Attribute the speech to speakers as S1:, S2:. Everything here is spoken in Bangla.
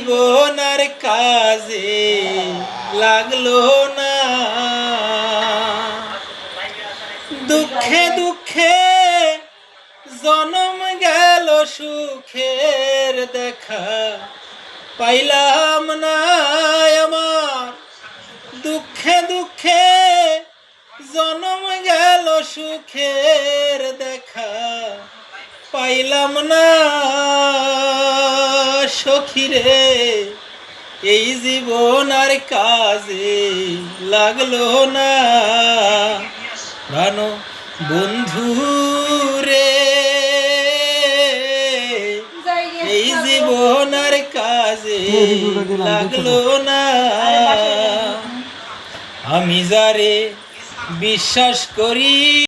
S1: জীবন আর কাজে লাগলো না। দুঃখে দুঃখে জনম গেল, সুখের দেখা পাইলাম না আমার। দুঃখে দুঃখে জনম গেল, সুখের দেখা পাইলাম না। সখীরে এই জীবন আর কাজে লাগলো না। প্রাণ বন্ধু রে এই জীবন আর কাজে লাগলো না। আমি যারে বিশ্বাস করি